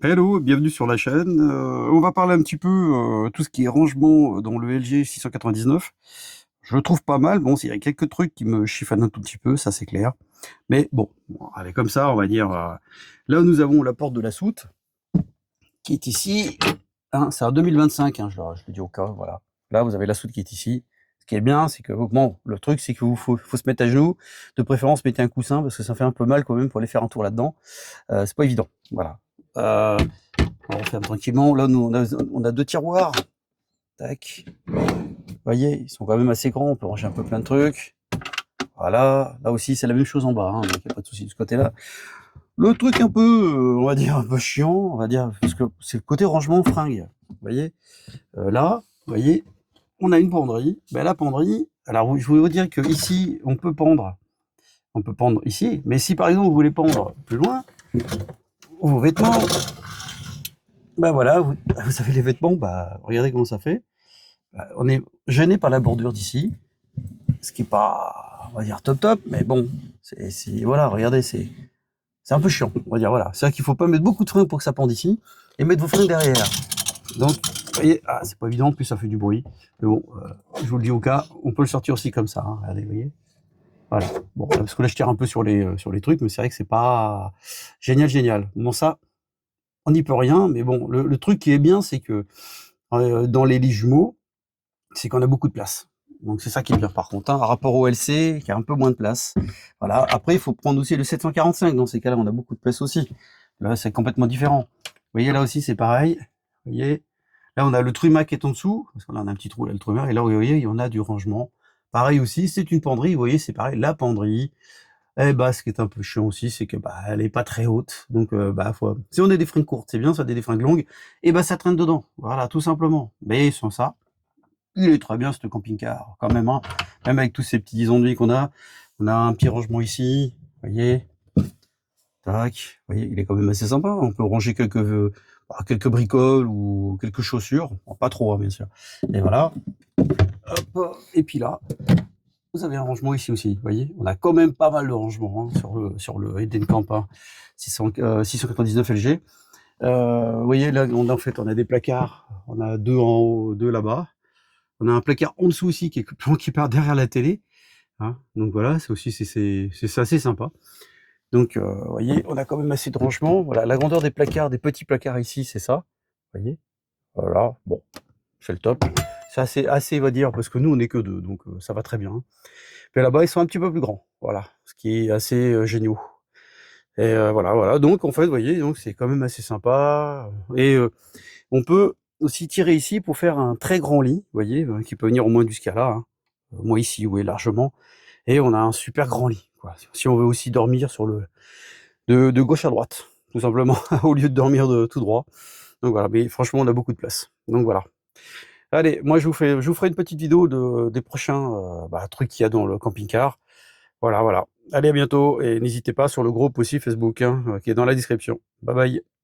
Hello, bienvenue sur la chaîne. On va parler un petit peu tout ce qui est rangement dans le LG 699. Je le trouve pas mal. Bon, il y a quelques trucs qui me chiffonnent un tout petit peu, ça c'est clair. Mais bon, allez, comme ça, on va dire. Là, nous avons la porte de la soute qui est ici. Hein, c'est en 2025, hein, je le dis au cas, voilà. Là, vous avez la soute qui est ici. Ce qui est bien, c'est que bon, le truc, c'est qu'il faut se mettre à genoux. De préférence, mettez un coussin parce que ça fait un peu mal quand même pour aller faire un tour là-dedans. C'est pas évident. Voilà. On referme tranquillement. Là, nous, on a deux tiroirs. Tac. Vous voyez, ils sont quand même assez grands. On peut ranger un peu plein de trucs. Voilà. Là aussi, c'est la même chose en bas. Hein, donc, il n'y a pas de souci de ce côté-là. Le truc un peu, on va dire, un peu chiant, on va dire, parce que c'est le côté rangement fringues. Vous voyez, là, vous voyez, on a une penderie. Ben, la penderie, alors, je voulais vous dire que ici, on peut pendre. On peut pendre ici. Mais si, par exemple, vous voulez pendre plus loin, vos vêtements, ben voilà, vous avez les vêtements, bah, regardez comment ça fait. On est gêné par la bordure d'ici, ce qui est pas, on va dire top top, mais bon, voilà, regardez, c'est un peu chiant, on va dire, voilà. C'est vrai qu'il faut pas mettre beaucoup de fringues pour que ça pende ici, et mettre vos fringues derrière. Donc, vous voyez, c'est pas évident, en plus ça fait du bruit, mais bon, je vous le dis au cas, on peut le sortir aussi comme ça, hein, regardez, vous voyez. Voilà. Bon, parce que là je tire un peu sur les trucs, mais c'est vrai que c'est pas génial, génial. Bon, ça, on n'y peut rien, mais bon, le truc qui est bien, c'est que dans les lits jumeaux, c'est qu'on a beaucoup de place. Donc c'est ça qui est bien par contre, hein, par rapport au LC qui a un peu moins de place. Voilà. Après, il faut prendre aussi le 745. Dans ces cas-là, on a beaucoup de place aussi. Là, c'est complètement différent. Vous voyez, là aussi, c'est pareil. Vous voyez, là, on a le trumac qui est en dessous, parce qu'on a un petit trou là, le trumac. Et là, vous voyez, il y en a du rangement. Pareil aussi, c'est une penderie. Vous voyez, c'est pareil. La penderie. Eh bah, ce qui est un peu chiant aussi, c'est que bah, elle est pas très haute. Donc, bah, si on a des fringues courtes, c'est bien. Si on a des fringues longues, et bah, ça traîne dedans. Voilà, tout simplement. Mais sans ça, il est très bien ce camping-car, quand même, hein. Même avec tous ces petits ennuis qu'on a. On a un petit rangement ici, vous voyez. Tac, vous voyez, il est quand même assez sympa. On peut ranger quelques bricoles ou quelques chaussures. Bon, pas trop, hein, bien sûr. Et voilà. Hop. Et puis là, vous avez un rangement ici aussi, vous voyez. On a quand même pas mal de rangements, hein, sur le Edenkamp, hein, 699 LG. Vous voyez, là, on a des placards. On a deux en haut, deux là-bas. On a un placard en dessous aussi qui part derrière la télé, hein. Donc voilà, c'est aussi c'est assez sympa. Donc vous voyez, on a quand même assez de rangements. Voilà, la grandeur des placards, des petits placards ici, c'est ça. Vous voyez, voilà, bon, c'est le top. C'est assez, on va dire, parce que nous on est que deux, donc ça va très bien. Mais là-bas, ils sont un petit peu plus grands, voilà, ce qui est assez génial. Et voilà. Donc en fait, vous voyez, donc c'est quand même assez sympa. Et on peut aussi tirer ici pour faire un très grand lit, vous voyez, qui peut venir au moins jusqu'à là, hein. Moi ici, oui, largement. Et on a un super grand lit, quoi. Si on veut aussi dormir de gauche à droite, tout simplement, au lieu de dormir de tout droit. Donc voilà, mais franchement, on a beaucoup de place. Donc voilà. Allez, moi je vous ferai une petite vidéo des prochains trucs qu'il y a dans le camping-car. Voilà. Allez, à bientôt et n'hésitez pas sur le groupe aussi Facebook, hein, qui est dans la description. Bye bye.